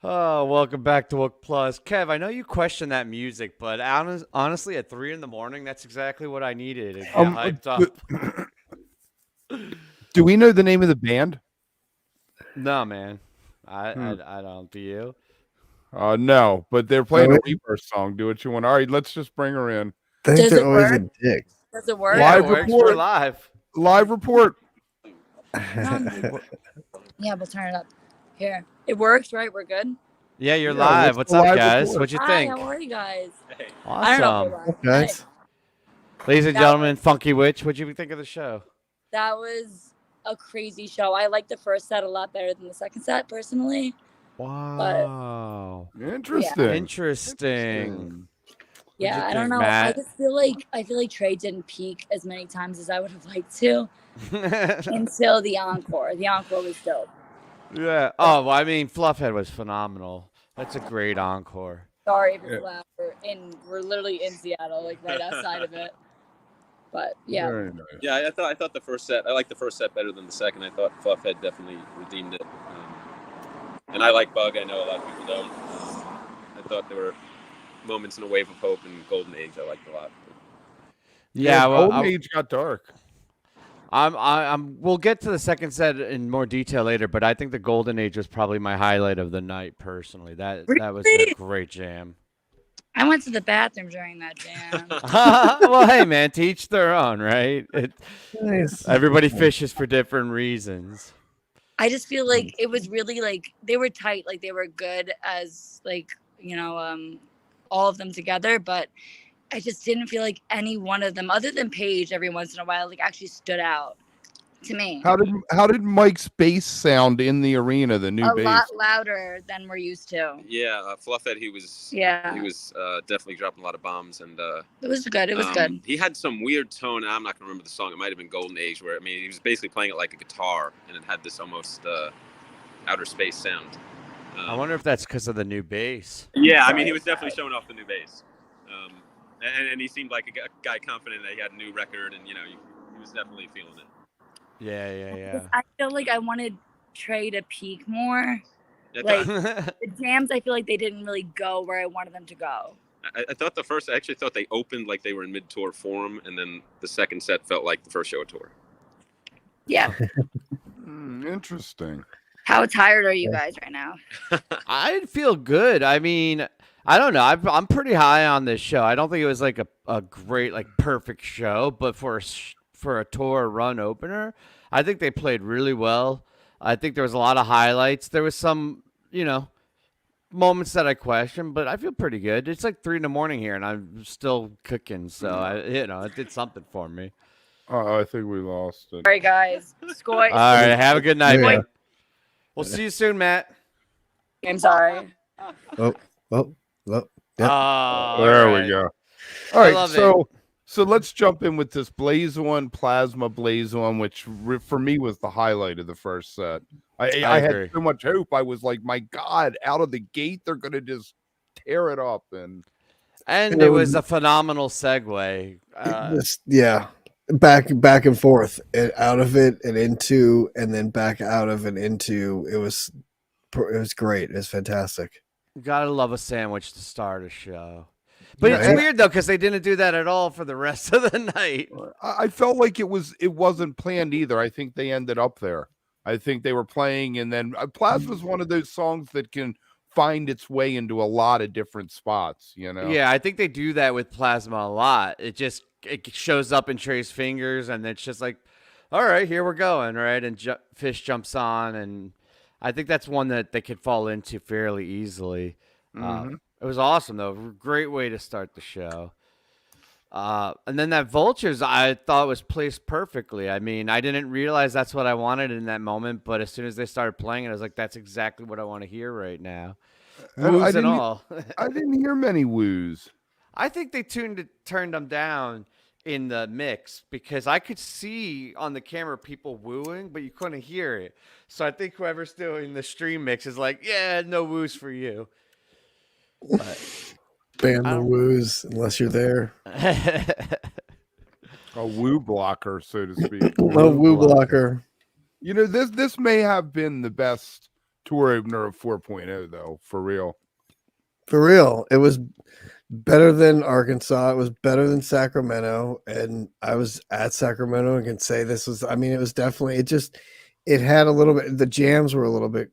Oh, welcome back to Wook Plus. Kev, I know you question that music, but honestly, at 3 in the morning, that's exactly what I needed to get Um, hyped do, up. do we know the name of the band? No, man. I, Hmm. I, I don't. Do you? No, but they're Oh, playing a reverse song. Do what you want. All right, let's just bring her in. I think Does they're it always a work? dick. Does it work? Yeah, it Live works for report. live. Live report. What? Yeah, we'll turn it up. Here. It works, right? We're good? Yeah, you're Yeah, live. what's What's the up, live guys? report? What'd you Hi, think? how are you guys? I don't know if Awesome. we're live. Hey, Guys, Ladies and that gentlemen, was Funky Witch, what'd you think of the show? that was a crazy show. I liked the first set a lot better than the second set, personally. But Wow. yeah. Interesting. Interesting. What'd you Yeah, I don't think, know. Matt? I feel like Trey didn't peak as many times as I would have liked to until the encore. The encore was dope. Yeah. Oh, well, I mean, Fluffhead was phenomenal. That's a great encore. Sorry if it's Yeah, loud. We're literally in Seattle, like right outside of it. But yeah. very nice. Yeah, I thought the first set. I liked the first set better than the second. I thought Fluffhead definitely redeemed it. And I like Bug. I know a lot of people don't. I thought there were moments in A Wave of Hope and Golden Age I liked a lot. Yeah, well, Golden Age got dark. we'll get to the second set in more detail later, but I think the Golden Age was probably my highlight of the night personally. That was a Really? great jam. I went to the bathroom during that jam. Well, hey man, to each their own, right? nice. Everybody fishes for different reasons. I just feel like it was really like they were tight, like they were good as like, all of them together, but I just didn't feel like any one of them, other than Paige every once in a while, like actually stood out to me. How did Mike's bass sound in the arena? The new A bass. lot louder than we're used to. Yeah, Fluffhead. He was definitely dropping a lot of bombs, and It was good. It was good. he had some weird tone. I'm not gonna remember the song. It might have been Golden Age, where he was basically playing it like a guitar, and it had this almost outer space sound. I wonder if that's because of the new bass. Yeah, he was definitely showing off the new bass, and he seemed like a guy confident that he had a new record, and he was definitely feeling it. Yeah. I feel like I wanted Trey to peak more. I Like thought, the jams, I feel like they didn't really go where I wanted them to go. I thought I actually thought they opened like they were in mid-tour form, and then the second set felt like the first show of tour. Yeah. Interesting. How tired are you guys right now? I feel good. I mean, I don't know. I'm pretty high on this show. I don't think it was like a great, like perfect show, but for a tour run opener, I think they played really well. I think there was a lot of highlights. There was some, moments that I questioned, but I feel pretty good. It's like 3 in the morning here, and I'm still cooking, so it did something for me. I think we lost it. All right, guys. Score. All right, have a good night, Yeah. man. We'll see you soon, Matt. I'm sorry. Oh, well, yep. There we go. All right, love so let's jump in with this Blaze One Plasma Blaze One, which for me was the highlight of the first set. I agree. had so much hope. I was like, my God, out of the gate, they're gonna just tear it up. And And it was a phenomenal segue. Yeah, back and forth, and out of it and into, and then back out of and into. It was great. It was fantastic. Gotta love a sandwich to start a show. But Yeah, it's and- weird though, because they didn't do that at all for the rest of the night. I felt like it wasn't planned either. I think they ended up there. I think they were playing, and then Plasma's one of those songs that can find its way into a lot of different spots. Yeah, I think they do that with Plasma a lot. It shows up in Trey's fingers, and it's just like, all right, here we're going, right? And Phish jumps on, and I think that's one that they could fall into fairly easily. It was awesome though. Great way to start the show. And then that Vultures, I thought was placed perfectly. I mean, I didn't realize that's what I wanted in that moment, but as soon as they started playing it, I was like, that's exactly what I want to hear right now. Woos and all. I didn't hear many woos. I think they turned them down in the mix because I could see on the camera people wooing, but you couldn't hear it. So I think whoever's doing the stream mix is like, yeah, no woos for you. But Ban the woos unless you're there. A woo blocker, so to speak. A woo blocker. This may have been the best tour opener of 4.0 though, for real. For real, it was better than Arkansas. It was better than Sacramento, and I was at Sacramento and can say this was. I mean, it was definitely. It had a little bit. The jams were a little bit.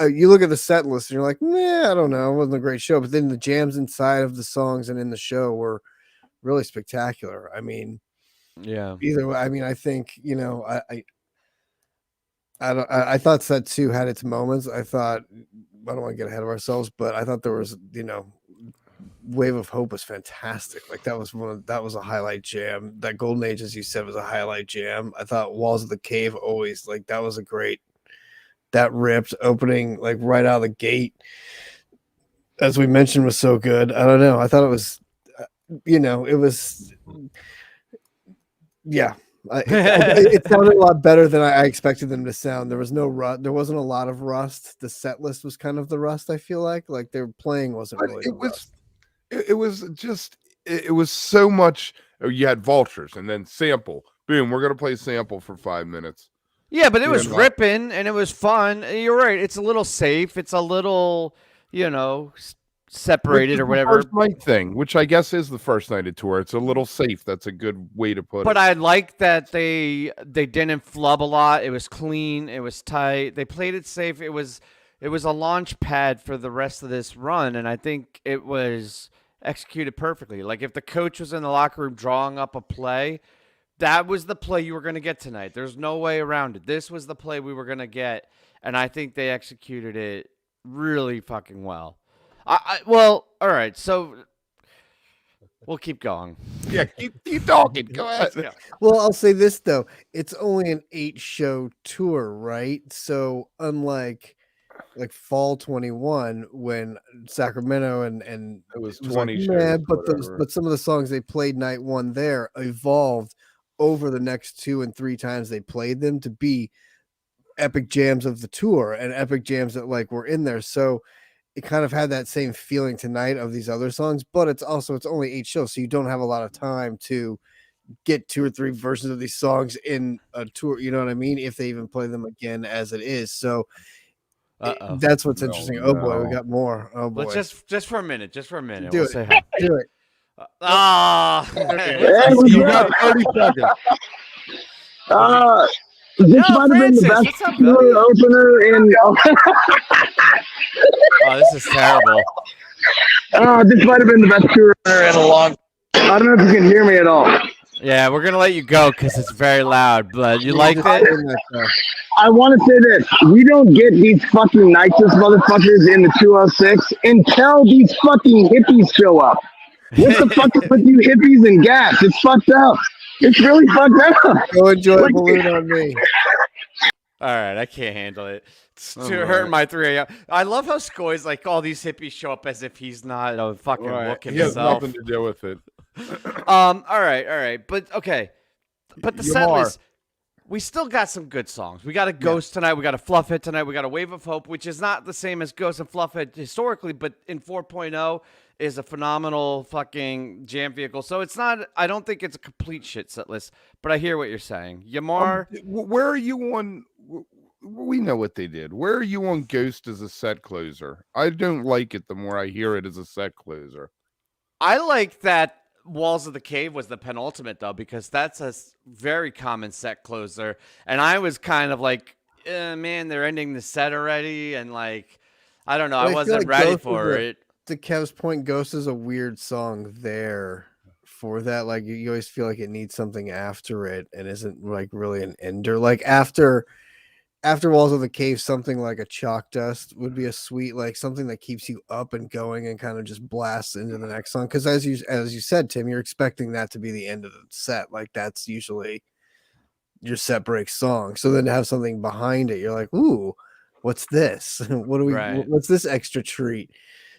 You look at the set list and you're like, I don't know, it wasn't a great show. But then the jams inside of the songs and in the show were really spectacular. I mean, Yeah. either way, I mean, I think I thought set 2 had its moments. I thought I don't want to get ahead of ourselves, but I thought there was Wave of Hope was fantastic. Like that was a highlight jam. That Golden Age, as you said, was a highlight jam. I thought Walls of the Cave always like that was a great. That ripped opening like right out of the gate, as we mentioned, was so good. I don't know. I thought it was, it was, yeah. It sounded a lot better than I expected them to sound. There was no rust. There wasn't a lot of rust. The set list was kind of the rust. I feel like their playing wasn't really. It was so much. You had vultures and then sample. Boom. We're gonna play sample for 5 minutes. Yeah, but it was ripping and it was fun. You're right. It's a little safe. It's a little, separated or whatever. First night thing, which I guess is the first night of tour. It's a little safe. That's a good way to put it. But I like that they didn't flub a lot. It was clean. It was tight. They played it safe. It was a launch pad for the rest of this run, and I think it was executed perfectly. Like if the coach was in the locker room drawing up a play, that was the play you were going to get tonight. There's no way around it. This was the play we were going to get, and I think they executed it really fucking well. Well, all right, so we'll keep going. Yeah, keep talking. Go ahead. Well, I'll say this though: it's only an 8-show tour, right? So unlike like fall 21 when Sacramento and it was 20 shows, but some of the songs they played night 1 there evolved over the next 2 and 3 times they played them to be epic jams of the tour and epic jams that like were in there. So it kind of had that same feeling tonight of these other songs, but it's only 8 shows, so you don't have a lot of time to get 2 or 3 versions of these songs in a tour. You know what I mean? If they even play them again as it is. So that's what's interesting. Oh boy, we got more. Oh boy. Let's just for a minute. Do it. Say hi. Do it. You got 30 seconds. This might have been the best tour opener in. Oh, this is terrible. This might have been the best tour in a long. I don't know if you can hear me at all. Yeah, we're gonna let you go because it's very loud. But you like it? I want to say this: we don't get these fucking nicest motherfuckers in the 206 until these fucking hippies show up. What the fuck is with you hippies and gas? It's fucked up. It's really fucked up. Go enjoy a balloon on me. All right, I can't handle it. It's hurting my 3 a.m. I love how Skoy's like all these hippies show up as if he's not a fucking Wook himself. He has nothing to do with it. All right. But okay. But the set list, we still got some good songs. We got a Ghost tonight. We got a Fluff Hit tonight. We got a Wave of Hope, which is not the same as Ghost and Fluff Hit historically, but in 4.0 is a phenomenal fucking jam vehicle. So it's not, I don't think it's a complete shit set list, but I hear what you're saying. Yamar. Where are you on? We know what they did. Where are you on Ghost as a set closer? I don't like it the more I hear it as a set closer. I like that Walls of the Cave was the penultimate, though, because that's a very common set closer. And I was kind of like, man, they're ending the set already. And like, I don't know. I wasn't ready for it. To Kev's point, Ghost is a weird song there for that. Like, you always feel like it needs something after it and isn't like really an ender. Like after Walls of the Cave, something like a Chalk Dust would be a sweet, like something that keeps you up and going and kind of just blasts into the next song. Because as you said, Tim, you're expecting that to be the end of the set. Like that's usually your set break song. So then to have something behind it, you're like, ooh, what's this? What's this extra treat?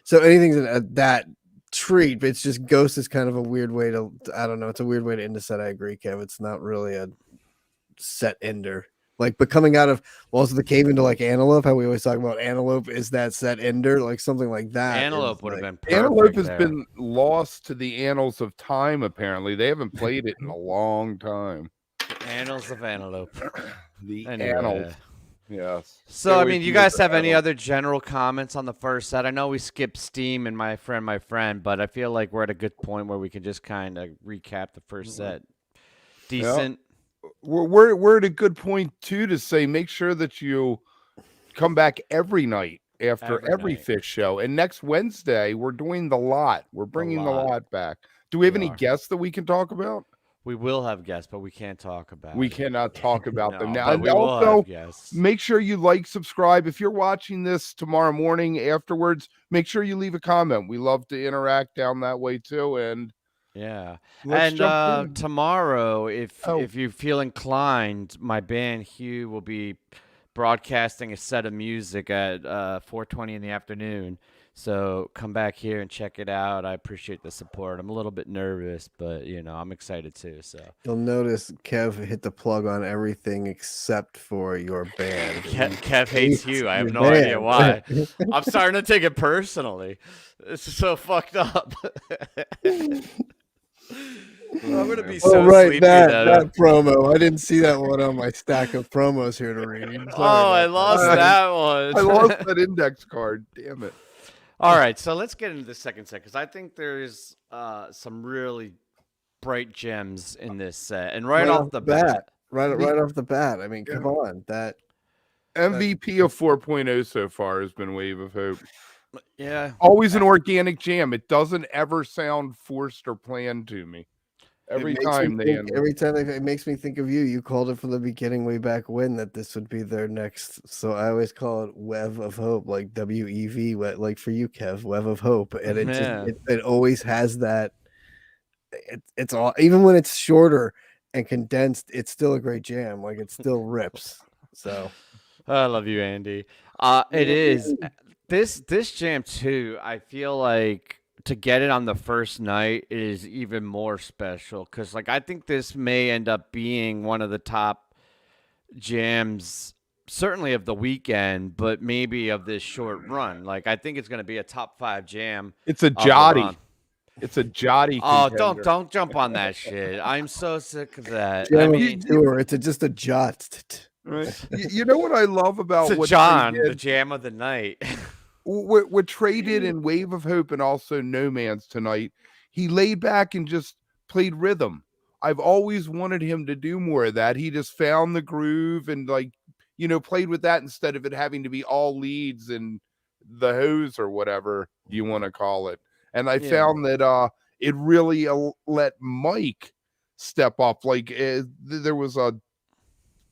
So anything's that treat, but it's just Ghost is kind of a weird way to, I don't know, it's a weird way to end a set. I agree, Kev. It's not really a set ender. Like, but coming out of Walls of the Cave into like Antelope, how we always talk about Antelope is that set ender, like something like that. Antelope would have been perfect. Antelope has been lost to the annals of time, apparently. They haven't played it in a long time. Annals of Antelope. Annals. Yes. So, Can't I wait mean, to you hear guys the have any battle. other general comments on the first set? I know we skipped Steam and my friend, but I feel like we're at a good point where we can just kind of recap the first set. Decent. We're at a good point too to say make sure that you come back every night after every night. Phish show. And next Wednesday we're doing the lot. We're bringing the Lot. lot back. Do we have We any are. guests that we can talk about? We will have guests, but we can't talk about We it. cannot talk about them No, now. but And we will also, have guests. make sure you like, subscribe. If you're watching this tomorrow morning afterwards, make sure you leave a comment. We love to interact down that way too. And Yeah. let's And jump in. tomorrow, if Oh. if you feel inclined, my band Hugh will be broadcasting a set of music at 4:20 in the afternoon. So come back here and check it out. I appreciate the support. I'm a little bit nervous, but I'm excited too. So You'll notice Kev hit the plug on everything except for your band. Kev hates Hugh. I have your no idea band. why. I'm starting to take it personally. This is so fucked up. I'm gonna be so sleepy that promo. I didn't see that one on my stack of promos here to read. I lost that one. I lost that index card. Damn it. All right, so let's get into the second set because I think there's some really bright gems in this set, and right off the bat, right off the bat. I mean, come on, that MVP of 4.0 so far has been Wave of Hope. Yeah, always an organic jam. It doesn't ever sound forced or planned to me. Every time it makes me think of you. You called it from the beginning, way back when, that this would be their next. So I always call it Web of Hope, like WEV, like for you, Kev, Web of Hope, and it always has that. It's all, even when it's shorter and condensed, it's still a great jam. Like it still rips. So I love you, Andy. It is this jam too. I feel like to get it on the first night is even more special because, like, I think this may end up being one of the top jams, certainly of the weekend, but maybe of this short run. Like, I think it's going to be a top 5 jam. It's a jotty. It's a jotty. Oh, don't jump on that shit. I'm so sick of that. Jam it's just a jot. Right. You know what I love about what John, the jam of the night. What Trey did in Wave of Hope and also No Man's tonight, he laid back and just played rhythm. I've always wanted him to do more of that. He just found the groove and, like, played with that instead of it having to be all leads and the hose or whatever you want to call it. And I found that it really let Mike step up. Like there was a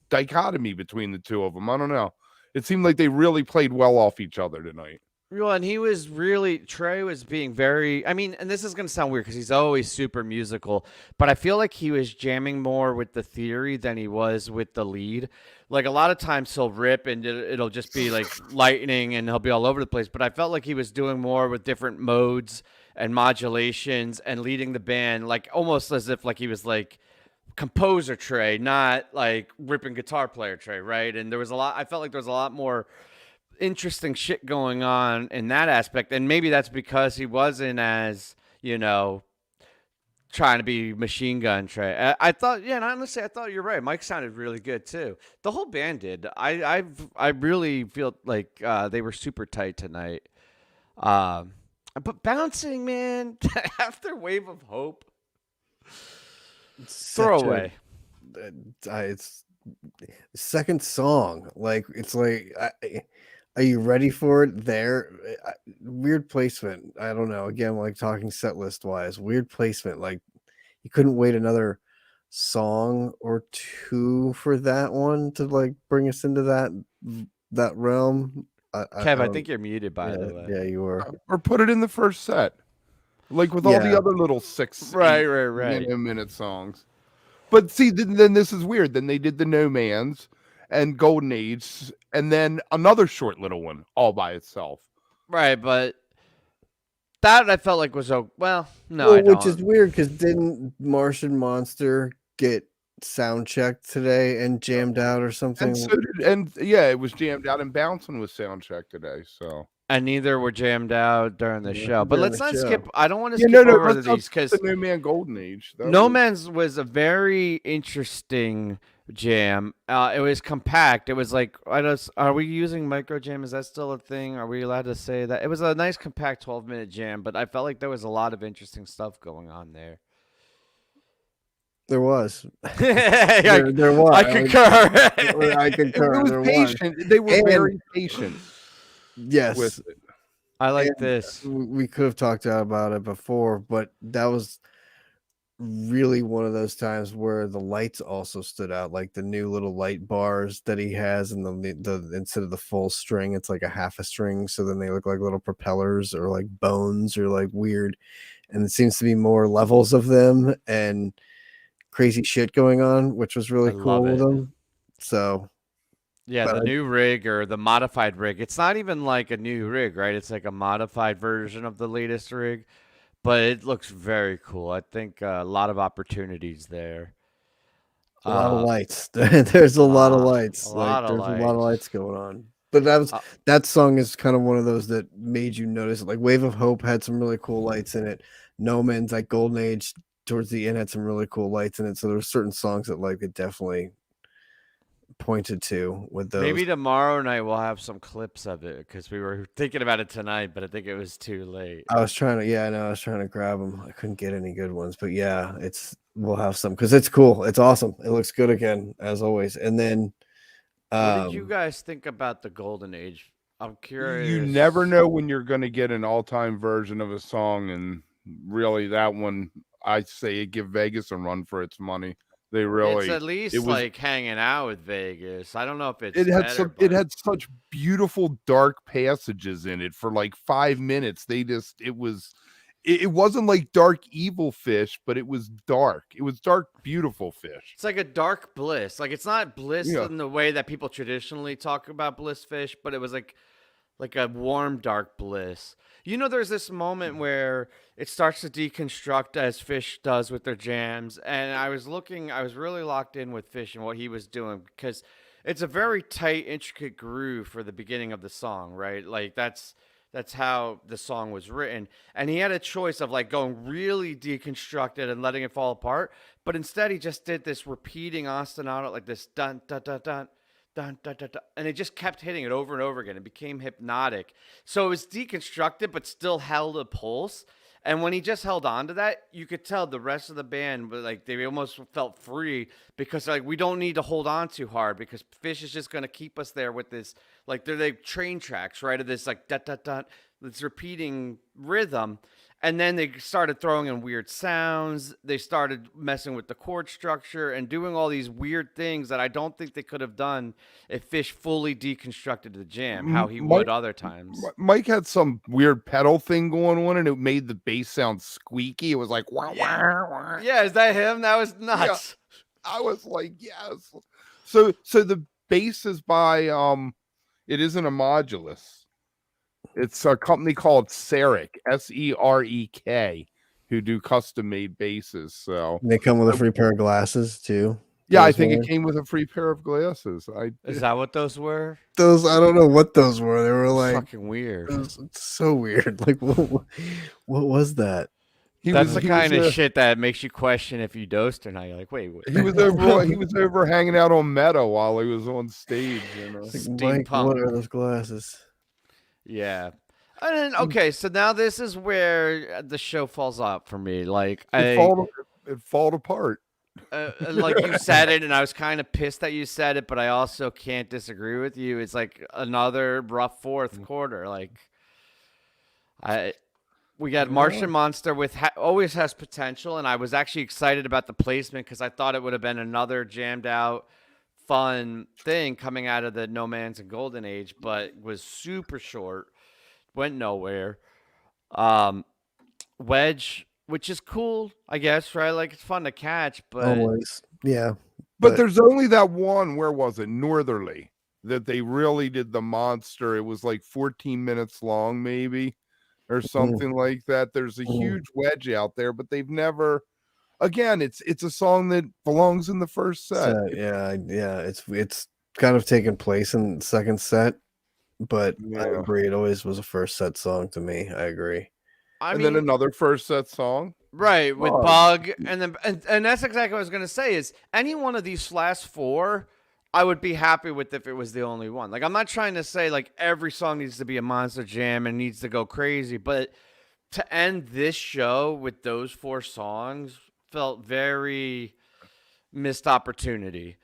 dichotomy between the two of them. I don't know. It seemed like they really played well off each other tonight. Well, and Trey was being very, I mean, and this is going to sound weird because he's always super musical, but I feel like he was jamming more with the theory than he was with the lead. Like, a lot of times he'll rip and it'll just be like lightning and he'll be all over the place, but I felt like he was doing more with different modes and modulations and leading the band, like almost as if like he was like composer Trey, not like ripping guitar player Trey, right? And I felt like there was a lot more interesting shit going on in that aspect, and maybe that's because he wasn't as trying to be machine gun Trey. I thought, and honestly, I thought you're right. Mike sounded really good too. The whole band did. I really feel like they were super tight tonight. But bouncing, man, after Wave of Hope, throwaway. It's second song. Like, it's like. Are you ready for it? Weird placement. I don't know. Again, like talking set list wise, weird placement. Like, you couldn't wait another song or two for that one to like bring us into that realm. Kev, I think you're muted, by the way. Yeah, you were. Or put it in the first set, like with all the other little 6 minute songs. But see, then this is weird. Then they did the No Man's and Golden Age, and then another short little one all by itself. Right, but that I felt like was which is weird because didn't Martian Monster get sound checked today and jammed out or something? It was jammed out, and Bouncing was sound checked today. So. And neither were jammed out during the show. But let's not skip. I don't want to skip over these because the No Man Golden Age. No Man's was a very interesting jam. It was compact. It was like, are we using micro jam? Is that still a thing? Are we allowed to say that? It was a nice compact 12-minute jam, but I felt like there was a lot of interesting stuff going on there. There was. there, There was. I concur. I concur. It was There patient. They were And- very patient Yes. with it. I like And this. we could have talked about it before, but that was really one of those times where the lights also stood out, like the new little light bars that he has, and the instead of the full string, it's like a half a string, so then they look like little propellers or like bones or like weird, and it seems to be more levels of them and crazy shit going on, which was really I cool love with it. them. So Yeah, But the I- new rig or the modified rig. It's not even like a new rig, right? It's like a modified version of the latest rig, but it looks very cool. I think a lot of opportunities there. a lot of lights. There's a lot of lot- lights. a lot of there's a lot of lights. lights going on. But Uh, that song is kind of one of those that made you notice it. Like Wave of Hope had some really cool lights in it. No Man's like Golden Age towards the end had some really cool lights in it. So there were certain songs that like it definitely pointed to with those. Maybe tomorrow night we'll have some clips of it because we were thinking about it tonight, but I think it was too late. I was trying to grab them. I couldn't get any good ones, but yeah, we'll have some because it's cool. It's awesome. It looks good again as always. And then, What did you guys think about the Golden Age? I'm curious. You never know when you're going to get an all-time version of a song, and really that one, I say, give Vegas a run for its money. They really, It's at least it was- like hanging out with Vegas. I don't know if it's it had better, it but- had such beautiful dark passages in it for like 5 minutes. It wasn't like dark evil Phish, but it was dark. It was dark beautiful Phish. It's like a dark bliss. Like it's not bliss Yeah. in the way that people traditionally talk about bliss Phish, but it was like a warm dark bliss. You know, there's this moment where it starts to deconstruct as Phish does with their jams, and I was really locked in with Phish and what he was doing because it's a very tight, intricate groove for the beginning of the song, right? Like that's how the song was written, and he had a choice of like going really deconstructed and letting it fall apart, but instead he just did this repeating ostinato, like this dun dun dun dun dun dun dun, dun, and it just kept hitting it over and over again. It became hypnotic, so it was deconstructed but still held a pulse. And when he just held on to that, you could tell the rest of the band, but like they almost felt free because like we don't need to hold on too hard because Phish is just gonna keep us there with this, like they're like train tracks, right? Of this like dot dot dot, this repeating rhythm. And then they started throwing in weird sounds. They started messing with the chord structure and doing all these weird things that I don't think they could have done if Phish fully deconstructed the jam, how he would other times. Mike had some weird pedal thing going on, and it made the bass sound squeaky. It was like wow, wow, wow. Yeah, is that him? That was nuts. I was like, yes. So the bass is by it isn't a modulus. It's a company called Serek, Serek, who do custom made basses. So They come with a free pair of glasses too. yeah, I Those think were- it came with a free pair of glasses. Is that what those were? Those I don't know what those were. They were like Fucking weird. it's so weird. Like what was that? That's the he kind of was, shit that makes you question if you dosed or not. You're like, wait, what? he was over hanging out on Meta while he was on stage. You know? Mike, Steampunk. what are those glasses? Yeah. And then, okay, so now this is where the show falls off for me. Like It fall apart. like you said it, and I was kind of pissed that you said it, but I also can't disagree with you. It's like another rough fourth quarter. Like we got Martian Monster with always has potential, and I was actually excited about the placement because I thought it would have been another jammed out, fun thing coming out of the No Man's and Golden Age, but was super short, went nowhere. Wedge, which is cool, I guess, right? Like it's fun to catch, but Always. Yeah. But there's only that one, where was it? Northerly, that they really did the monster. It was like 14 minutes long, maybe, or something like that. There's a huge wedge out there, but they've never, again, it's a song that belongs in the first set. Yeah. It's kind of taken place in the second set, but I Yeah. agree. It always was a first set song to me. I agree. I And mean, then another first set song. Right, with Bug. Bug, and then and that's exactly what I was gonna say. Is any one of these last four, I would be happy with if it was the only one. Like I'm not trying to say like every song needs to be a monster jam and needs to go crazy, but to end this show with those four songs felt very missed opportunity.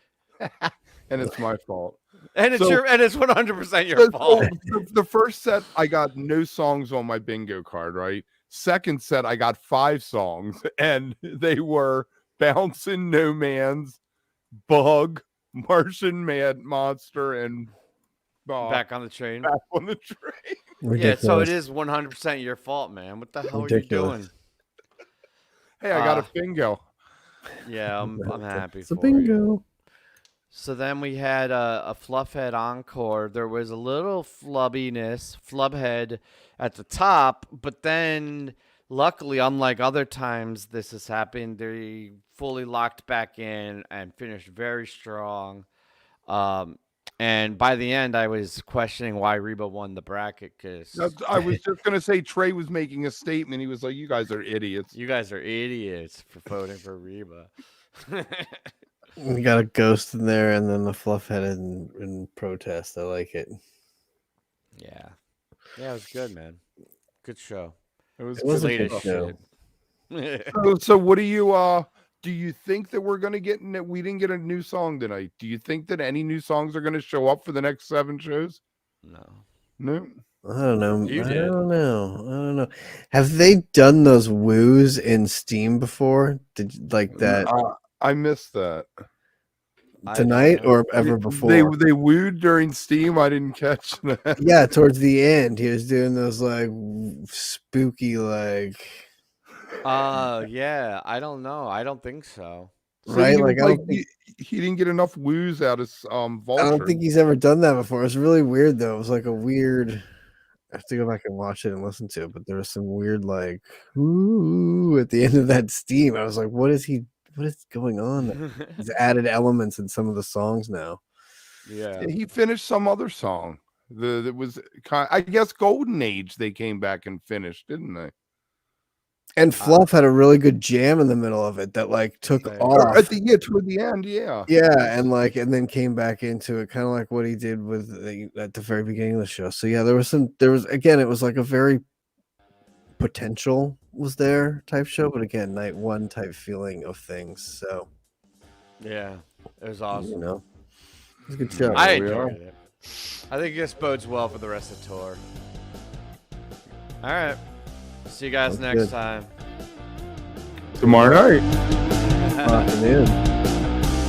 And it's my fault. And it's So- it's 100% your So, fault. the first set, I got no songs on my bingo card, right? Second set, I got 5 songs, and they were Bouncing No Man's, Bug, Martian Mad Monster, and Back on the train. Back on the Train. Yeah, so Ridiculous. it is 100% your fault, man. What the hell Ridiculous. are you doing? Hey, I got a Ah. bingo. Yeah, I'm happy It's a for you. bingo. So then we had a Fluffhead encore. There was a little flubhead at the top, but then luckily, unlike other times this has happened, they fully locked back in and finished very strong. And by the end, I was questioning why Reba won the bracket because I was just going to say Trey was making a statement. He was like, you guys are idiots. you guys are idiots for voting for Reba. We got a ghost in there, and then the Fluffhead in protest. I like it. Yeah, it was good, man. Good show. It was, It was a Late good as show. shit. so what do you think that we're going to get we didn't get a new song tonight? Do you think that any new songs are going to show up for the next 7 shows? No. No. I don't know. You I did. don't know. Have they done those woos in Steam before? Did like that I missed that. tonight or ever before? They wooed during Steam. I didn't catch that. Yeah, towards the end, he was doing those like spooky Yeah. I don't know. I don't think so. So right. he, Like I don't think he didn't get enough woos out of Vulture. I don't think he's ever done that before. It was really weird though. It was like a weird. I have to go back and watch it and listen to it, but there was some weird like ooh at the end of that Steam. I was like, what is going on? He's added elements in some of the songs now. Yeah. He finished some other song. That was I guess Golden Age. They came back and finished, didn't they? And Fluff had a really good jam in the middle of it that like took Right. off. Toward the end, yeah. Yeah, and then came back into it, kind of like what he did with at the very beginning of the show. So yeah, there was again, it was like a very potential was there type show, but again, night one type feeling of things. So Yeah. It was you awesome. know, it was a good show. I we are. enjoyed it. I think this bodes well for the rest of the tour. All right. See you guys Sounds next good. time. Tomorrow night. Afternoon.